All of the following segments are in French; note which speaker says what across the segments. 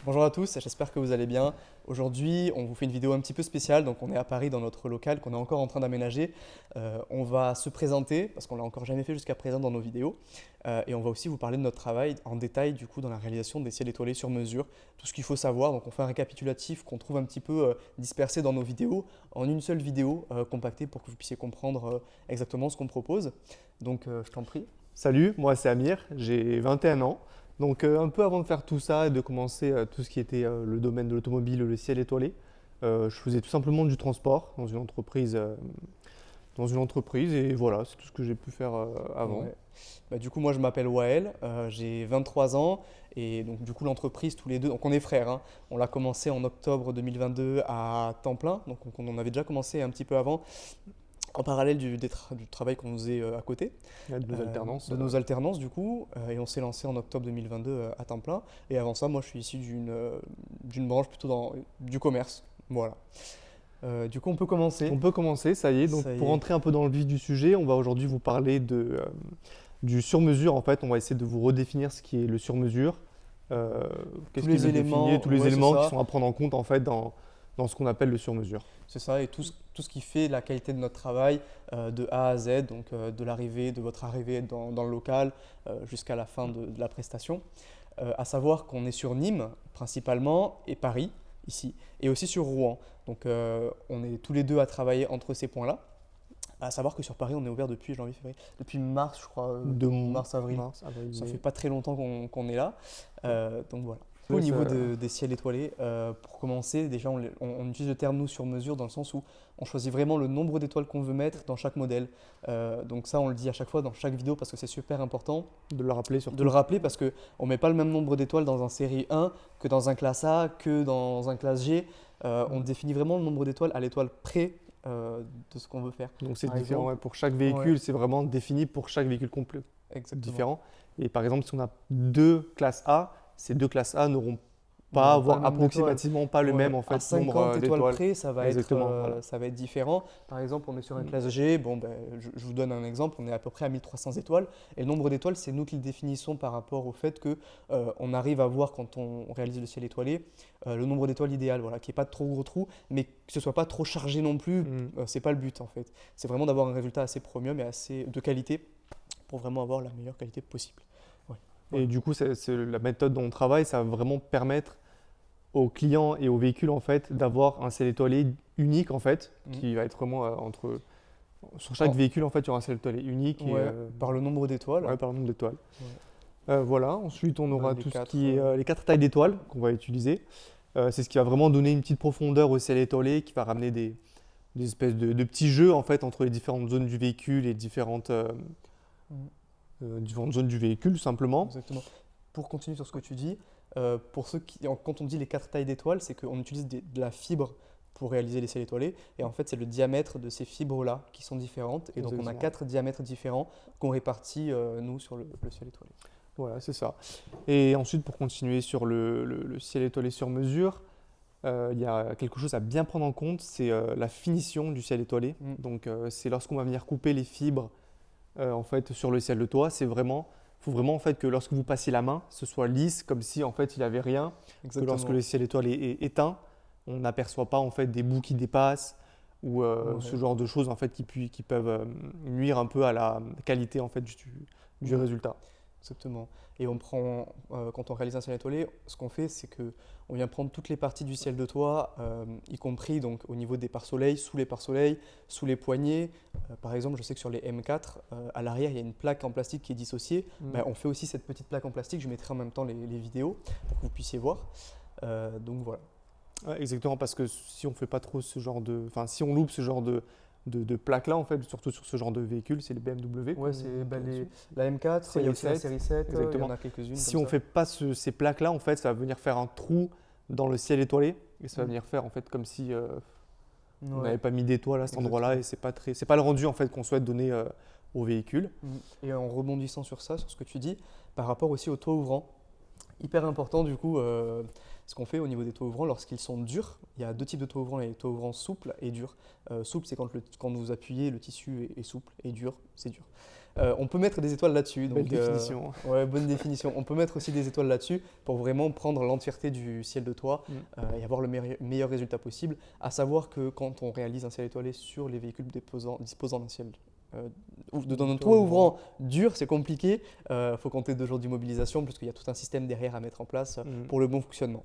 Speaker 1: Bonjour à tous, j'espère que vous allez bien. Aujourd'hui, on vous fait une vidéo un petit peu spéciale. Donc, on est à Paris dans notre local qu'on est encore en train d'aménager. On va se présenter parce qu'on l'a encore jamais fait jusqu'à présent dans nos vidéos. Et on va aussi vous parler de notre travail en détail du coup dans la réalisation des ciels étoilés sur mesure. Tout ce qu'il faut savoir. Donc, on fait un récapitulatif qu'on trouve un petit peu dispersé dans nos vidéos en une seule vidéo compactée pour que vous puissiez comprendre exactement ce qu'on propose. Donc, je t'en prie.
Speaker 2: Salut, moi c'est Amir, j'ai 21 ans. Donc un peu avant de faire tout ça et de commencer tout ce qui était le domaine de l'automobile, le ciel étoilé, je faisais tout simplement du transport dans une entreprise et voilà, c'est tout ce que j'ai pu faire avant.
Speaker 1: Ouais. Bah, du coup, moi, je m'appelle Wael, j'ai 23 ans et donc du coup, l'entreprise, tous les deux, donc on est frères, hein. On l'a commencé en octobre 2022 à temps plein, donc on en avait déjà commencé un petit peu avant, en parallèle du travail qu'on faisait à côté,
Speaker 2: Il y a de nos alternances.
Speaker 1: de nos alternances du coup, et on s'est lancé en octobre 2022 à temps plein. Et avant ça, moi, je suis issu d'une branche plutôt du commerce, voilà. Du coup, on peut commencer.
Speaker 2: On peut commencer, ça y est. Donc
Speaker 1: Ça y
Speaker 2: pour
Speaker 1: est.
Speaker 2: rentrer un peu dans le vif du sujet, on va aujourd'hui vous parler du sur-mesure. En fait, on va essayer de vous redéfinir ce qui est le sur-mesure. Euh,
Speaker 1: Tous
Speaker 2: Qu'est-ce qui
Speaker 1: les
Speaker 2: le définit,
Speaker 1: éléments,
Speaker 2: tous les
Speaker 1: ouais, c'est
Speaker 2: éléments qui
Speaker 1: ça.
Speaker 2: sont à prendre en compte en fait dans ce qu'on appelle le sur-mesure.
Speaker 1: C'est ça, et tout ce qui fait la qualité de notre travail de A à Z, donc de votre arrivée dans le local jusqu'à la fin de la prestation. À savoir qu'on est sur Nîmes principalement et Paris, ici, et aussi sur Rouen. Donc on est tous les deux à travailler entre ces points-là. À savoir que sur Paris, on est ouvert depuis janvier, février, depuis mars, je crois,
Speaker 2: De
Speaker 1: mars-avril.
Speaker 2: mars, avril,
Speaker 1: Ça fait
Speaker 2: mai.
Speaker 1: pas très longtemps qu'on est là. Donc voilà. Du coup, au
Speaker 2: Ouais,
Speaker 1: niveau
Speaker 2: ça-
Speaker 1: des ciels étoilés, pour commencer, déjà on utilise le terme nous sur mesure dans le sens où on choisit vraiment le nombre d'étoiles qu'on veut mettre dans chaque modèle. Donc ça, on le dit à chaque fois dans chaque vidéo parce que c'est super important
Speaker 2: De le rappeler
Speaker 1: de le
Speaker 2: surtout.
Speaker 1: rappeler parce qu'on ne met pas le même nombre d'étoiles dans un série 1 que dans un classe A, que dans un classe G. On définit vraiment le nombre d'étoiles à l'étoile près de ce qu'on veut faire.
Speaker 2: Donc c'est
Speaker 1: Par
Speaker 2: différent,
Speaker 1: exemple,
Speaker 2: ouais. Pour chaque
Speaker 1: ouais,
Speaker 2: véhicule, c'est vraiment défini pour chaque véhicule complet
Speaker 1: exactement.
Speaker 2: différent. Et par exemple, si on a deux classes A, ces deux classes A n'auront
Speaker 1: On
Speaker 2: pas
Speaker 1: n'aura pas le
Speaker 2: avoir
Speaker 1: nombre d'étoiles.
Speaker 2: approximativement pas le
Speaker 1: Ouais,
Speaker 2: même en
Speaker 1: à
Speaker 2: fait nombre
Speaker 1: 50 étoiles
Speaker 2: d'étoiles.
Speaker 1: près,
Speaker 2: Exactement, voilà.
Speaker 1: ça va être différent. Par exemple, on est sur une
Speaker 2: Mm.
Speaker 1: classe G. Bon, ben, je vous donne un exemple. On est à peu près à 1300 étoiles. Et le nombre d'étoiles, c'est nous qui le définissons par rapport au fait que on arrive à voir quand on réalise le ciel étoilé le nombre d'étoiles idéal, voilà, qu'il n'y ait pas de trop gros trous, mais que ce soit pas trop chargé non plus.
Speaker 2: Mm.
Speaker 1: C'est pas le but en fait. C'est vraiment d'avoir un résultat assez premium et assez de qualité pour vraiment avoir la meilleure qualité possible. Ouais,
Speaker 2: Et
Speaker 1: voilà.
Speaker 2: du coup, c'est la méthode dont on travaille, ça va vraiment permettre aux clients et aux véhicules en fait d'avoir un ciel étoilé unique en fait,
Speaker 1: Mhm.
Speaker 2: qui va être vraiment sur chaque
Speaker 1: En-
Speaker 2: véhicule en fait, il y aura un ciel étoilé unique et
Speaker 1: ouais, par le nombre d'étoiles.
Speaker 2: ouais, par nombre d'étoiles.
Speaker 1: Ouais.
Speaker 2: Voilà, ensuite on
Speaker 1: Bah,
Speaker 2: aura
Speaker 1: les
Speaker 2: tout ce
Speaker 1: quatre.
Speaker 2: qui est les quatre tailles d'étoiles qu'on va utiliser. C'est ce qui va vraiment donner une petite profondeur au ciel étoilé, qui va ramener des espèces de petits jeux en fait entre les différentes zones du véhicule et
Speaker 1: Mhm.
Speaker 2: différentes zones du véhicule tout simplement.
Speaker 1: Exactement. Pour continuer sur ce que tu dis, pour ceux qui, quand on dit les quatre tailles d'étoiles, c'est qu'on utilise de la fibre pour réaliser les ciels étoilés. Et en fait, c'est le diamètre de ces fibres-là qui sont différentes. Et donc, on a
Speaker 2: Exactement.
Speaker 1: quatre diamètres différents qu'on répartit, nous, sur le ciel étoilé.
Speaker 2: Voilà, c'est ça. Et ensuite, pour continuer sur le ciel étoilé sur mesure, il y a quelque chose à bien prendre en compte, c'est la finition du ciel étoilé.
Speaker 1: Mm.
Speaker 2: Donc, c'est lorsqu'on va venir couper les fibres en fait sur le ciel de toit, faut vraiment en fait que lorsque vous passez la main, ce soit lisse, comme si en fait il n'y avait rien. Que lorsque
Speaker 1: Exactement.
Speaker 2: le ciel étoilé est éteint, on n'aperçoit pas en fait des bouts qui dépassent ou ce
Speaker 1: Ouais.
Speaker 2: genre de choses en fait qui peuvent nuire un peu à la qualité en fait du
Speaker 1: Mm.
Speaker 2: résultat.
Speaker 1: Exactement. Et on prend, quand on réalise un ciel étoilé, ce qu'on fait, c'est que on vient prendre toutes les parties du ciel de toit, y compris donc au niveau des pare-soleils, sous les pare-soleils, sous les poignées. Par exemple, je sais que sur les M4, à l'arrière, il y a une plaque en plastique qui est dissociée. Ben, on fait aussi cette petite plaque en plastique. Je mettrai en même temps les vidéos pour que vous puissiez voir. Donc voilà.
Speaker 2: Ouais, exactement, parce que si on fait pas trop enfin si on loupe ce genre de plaques-là en fait, surtout sur ce genre de véhicule, c'est les BMW.
Speaker 1: Ouais, c'est ben, la M4, il y a aussi la série 7, il y en
Speaker 2: Exactement.
Speaker 1: a quelques-unes
Speaker 2: Si
Speaker 1: comme
Speaker 2: on
Speaker 1: ça.
Speaker 2: fait pas ces plaques-là, en fait, ça va venir faire un trou dans le ciel étoilé et ça va
Speaker 1: Mm.
Speaker 2: venir faire en fait comme si on
Speaker 1: Ouais,
Speaker 2: n'avait pas mis d'étoile à cet endroit-là
Speaker 1: exactement.
Speaker 2: et c'est pas le rendu en fait qu'on souhaite donner au véhicule.
Speaker 1: Et en rebondissant sur ça, sur ce que tu dis, par rapport aussi aux toits ouvrants, hyper important du coup, ce qu'on fait au niveau des toits ouvrants lorsqu'ils sont durs. Il y a deux types de toits ouvrants, les toits ouvrants souples et durs. Souple, c'est quand vous appuyez, le tissu est souple, et dur, c'est dur. On peut mettre des étoiles là-dessus.
Speaker 2: Belle
Speaker 1: Donc,
Speaker 2: définition.
Speaker 1: ouais, bonne définition. On peut mettre aussi des étoiles là-dessus pour vraiment prendre l'entièreté du ciel de toit et avoir le meilleur résultat possible. À savoir que quand on réalise un ciel étoilé sur les véhicules disposant d'un ciel d'un toit ouvrant dur, c'est compliqué. Faut compter 2 jours d'immobilisation puisqu'il y a tout un système derrière à mettre en place pour le bon fonctionnement.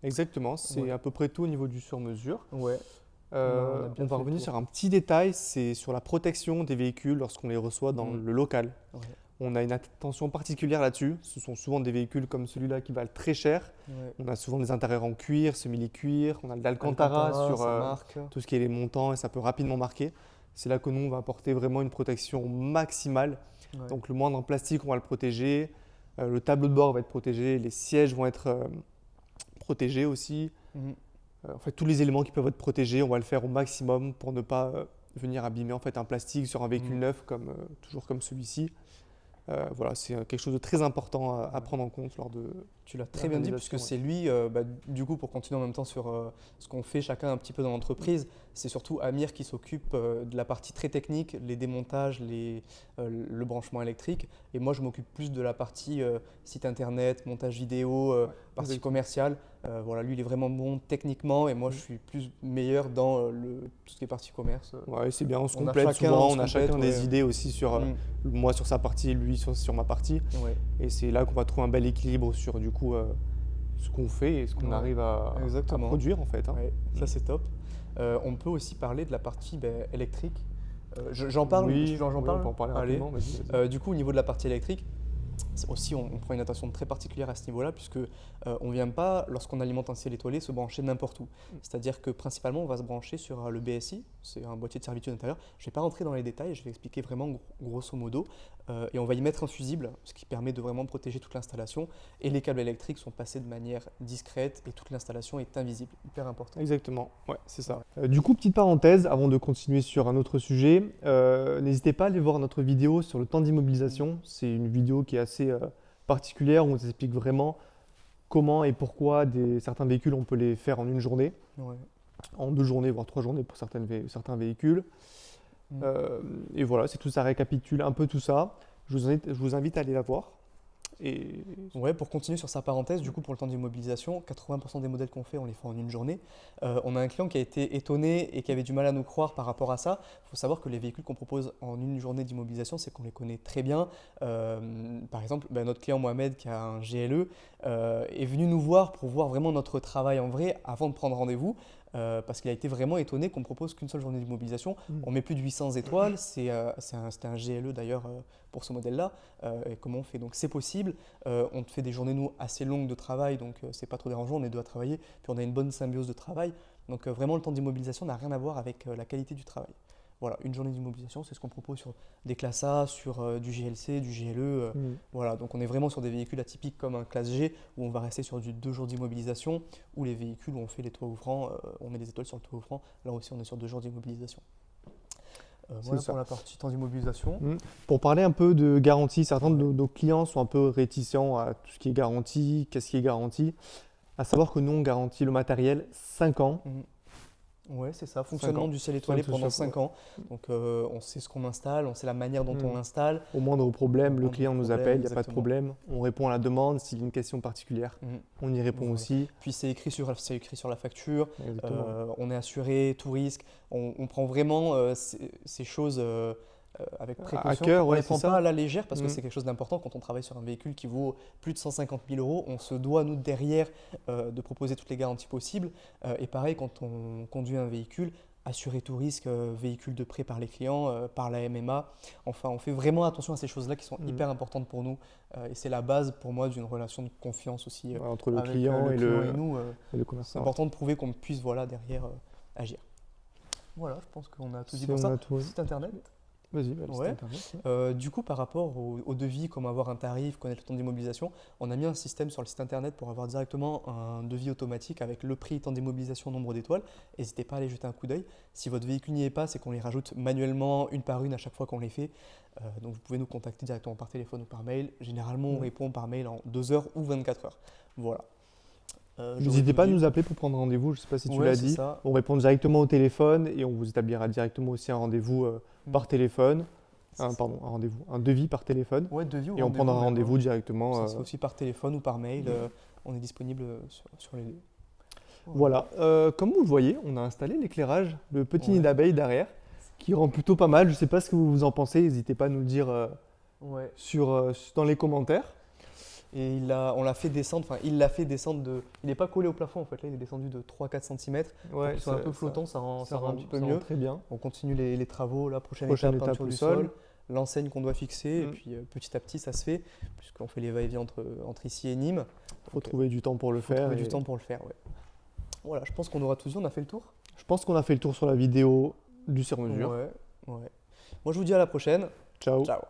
Speaker 2: Exactement, c'est à peu près tout au niveau du sur-mesure.
Speaker 1: Ouais.
Speaker 2: On va revenir sur un petit détail, c'est sur la protection des véhicules lorsqu'on les reçoit dans le local.
Speaker 1: Ouais.
Speaker 2: On a une attention particulière là-dessus. Ce sont souvent des véhicules comme celui-là qui valent très cher.
Speaker 1: Ouais.
Speaker 2: On a souvent des intérieurs en cuir, semi-cuir, on a de l'Alcantara sur tout ce qui est les montants et ça peut rapidement marquer. C'est là que nous, on va apporter vraiment une protection maximale.
Speaker 1: Ouais.
Speaker 2: Donc le moindre en plastique, on va le protéger. Le tableau de bord va être protégé, les sièges vont être protégés aussi. En fait, tous les éléments qui peuvent être protégés, on va le faire au maximum pour ne pas venir abîmer en fait, un plastique sur un véhicule neuf, toujours comme celui-ci. Voilà, c'est quelque chose de très important à prendre en compte lors de.
Speaker 1: Tu l'as très bien dit, puisque c'est lui, du coup, pour continuer en même temps sur ce qu'on fait chacun un petit peu dans l'entreprise, c'est surtout Amir qui s'occupe de la partie très technique, les démontages, le branchement électrique. Et moi, je m'occupe plus de la partie site internet, montage vidéo, partie commerciale. Voilà, lui, il est vraiment bon techniquement et moi, je suis plus meilleur dans tout ce qui est partie commerce.
Speaker 2: Ouais, c'est bien, on se complète souvent, on a chacun des idées aussi sur moi sur sa partie, lui sur ma partie.
Speaker 1: Ouais.
Speaker 2: Et c'est là qu'on va trouver un bel équilibre sur du coup ce qu'on fait et ce qu'on arrive à produire en fait.
Speaker 1: Ouais, ça c'est top. On peut aussi parler de la partie électrique. J'en parle.
Speaker 2: Oui,
Speaker 1: j'en
Speaker 2: on
Speaker 1: parle.
Speaker 2: peut en parler rapidement.
Speaker 1: Allez. Du coup, au niveau de la partie électrique, aussi, on prend une attention très particulière à ce niveau-là, puisque on ne vient pas, lorsqu'on alimente un ciel étoilé, se brancher n'importe où. C'est-à-dire que principalement, on va se brancher sur le BSI, c'est un boîtier de servitude intérieur. Je ne vais pas rentrer dans les détails, je vais expliquer vraiment grosso modo. Et on va y mettre un fusible, ce qui permet de vraiment protéger toute l'installation. Et les câbles électriques sont passés de manière discrète et toute l'installation est invisible. Hyper important.
Speaker 2: Exactement, ouais, c'est ça. Du coup, petite parenthèse, avant de continuer sur un autre sujet, n'hésitez pas à aller voir notre vidéo sur le temps d'immobilisation. C'est une vidéo qui est assez particulière où on vous explique vraiment comment et pourquoi certains véhicules, on peut les faire en une journée, en 2 journées, voire 3 journées pour certains véhicules. Et voilà, c'est tout, ça récapitule un peu tout ça. Je vous invite à aller la voir.
Speaker 1: Ouais, pour continuer sur sa parenthèse, du coup pour le temps d'immobilisation, 80% des modèles qu'on fait, on les fait en une journée. On a un client qui a été étonné et qui avait du mal à nous croire par rapport à ça. Il faut savoir que les véhicules qu'on propose en une journée d'immobilisation, c'est qu'on les connaît très bien. Par exemple, notre client Mohamed qui a un GLE est venu nous voir pour voir vraiment notre travail en vrai avant de prendre rendez-vous. Parce qu'il a été vraiment étonné qu'on ne propose qu'une seule journée d'immobilisation. On met plus de 800 étoiles, c'était un GLE d'ailleurs pour ce modèle-là. Et comment on fait? Donc c'est possible, on fait des journées nous assez longues de travail, donc c'est pas trop dérangeant, on est deux à travailler, puis on a une bonne symbiose de travail. Donc vraiment le temps d'immobilisation n'a rien à voir avec la qualité du travail. Voilà, une journée d'immobilisation, c'est ce qu'on propose sur des classes A, sur du GLC, du GLE. Voilà, donc on est vraiment sur des véhicules atypiques comme un classe G où on va rester sur du 2 jours d'immobilisation, ou les véhicules où on fait les toits ouvrants, on met des étoiles sur le toit ouvrant. Là aussi, on est sur 2 jours d'immobilisation. Voilà pour la partie temps d'immobilisation.
Speaker 2: Pour parler un peu de garantie, certains de nos clients sont un peu réticents à tout ce qui est garantie, qu'est-ce qui est garantie. À savoir que nous, on garantit le matériel 5 ans.
Speaker 1: Ouais, c'est ça, fonctionnement du ciel étoilé pendant 5 ans. Donc on sait ce qu'on installe, on sait la manière dont on l'installe.
Speaker 2: Au moindre problème, le client nous appelle, il n'y a pas de problème. On répond à la demande, s'il y a une question particulière, on y répond aussi.
Speaker 1: Puis c'est écrit sur la facture, on est assuré, tout risque. On prend vraiment ces choses avec précaution.
Speaker 2: À cœur,
Speaker 1: on ne
Speaker 2: ouais,
Speaker 1: les prend pas à la légère parce que c'est quelque chose d'important. Quand on travaille sur un véhicule qui vaut plus de 150 000 €, on se doit, nous, derrière, de proposer toutes les garanties possibles. Et pareil, quand on conduit un véhicule, assurer tout risque, véhicule de prêt par les clients, par la MMA. Enfin, on fait vraiment attention à ces choses-là qui sont hyper importantes pour nous. Et c'est la base, pour moi, d'une relation de confiance aussi
Speaker 2: entre le
Speaker 1: avec
Speaker 2: client et
Speaker 1: nous.
Speaker 2: le commerçant.
Speaker 1: C'est important de prouver qu'on puisse derrière agir. Voilà, je pense qu'on a tout dit pour
Speaker 2: ça.
Speaker 1: Site internet.
Speaker 2: Vas-y,
Speaker 1: du coup, par rapport au devis, comment avoir un tarif, connaître le temps d'immobilisation, on a mis un système sur le site internet pour avoir directement un devis automatique avec le prix, temps d'immobilisation, nombre d'étoiles. N'hésitez pas à aller jeter un coup d'œil. Si votre véhicule n'y est pas, c'est qu'on les rajoute manuellement une par une à chaque fois qu'on les fait. Donc vous pouvez nous contacter directement par téléphone ou par mail. Généralement, on répond par mail en 2 heures ou 24 heures. Voilà.
Speaker 2: N'hésitez pas à nous appeler pour prendre rendez-vous, je ne sais pas si tu l'as dit. On répond directement au téléphone et on vous établira directement aussi un rendez-vous par téléphone. un devis par téléphone.
Speaker 1: Ouais, devis ou
Speaker 2: Et on prendra
Speaker 1: même,
Speaker 2: rendez-vous
Speaker 1: hein.
Speaker 2: directement.
Speaker 1: Ça se fait aussi par téléphone ou par mail. On est disponible sur les deux.
Speaker 2: Voilà. Comme vous le voyez, on a installé l'éclairage, le petit nid
Speaker 1: Ouais.
Speaker 2: d'abeille derrière, qui rend plutôt pas mal. Je ne sais pas ce que vous en pensez. N'hésitez pas à nous le dire
Speaker 1: Ouais.
Speaker 2: dans les commentaires.
Speaker 1: Et on l'a fait descendre, enfin il l'a fait descendre il n'est pas collé au plafond en fait, là il est descendu de 3-4 cm.
Speaker 2: Ouais,
Speaker 1: Qu'il soit un peu flottant, ça rend un petit peu
Speaker 2: ça rend
Speaker 1: mieux.
Speaker 2: très bien.
Speaker 1: On continue les travaux, la prochaine
Speaker 2: Prochaine
Speaker 1: étape,
Speaker 2: étape,
Speaker 1: peinture
Speaker 2: le
Speaker 1: du
Speaker 2: sol.
Speaker 1: sol, l'enseigne qu'on doit fixer, et
Speaker 2: Mm.
Speaker 1: puis petit à petit ça se fait, puisqu'on fait les va-et-vient entre ici et Nîmes.
Speaker 2: Il faut
Speaker 1: Donc,
Speaker 2: trouver du temps pour le
Speaker 1: faut
Speaker 2: faire.
Speaker 1: trouver
Speaker 2: et
Speaker 1: du temps pour le faire, ouais. Voilà, je pense qu'on aura tout dit, on a fait le tour.
Speaker 2: Je pense qu'on a fait le tour sur la vidéo du sur-mesure.
Speaker 1: Ouais, ouais. Moi je vous dis à la prochaine.
Speaker 2: Ciao.
Speaker 1: Ciao.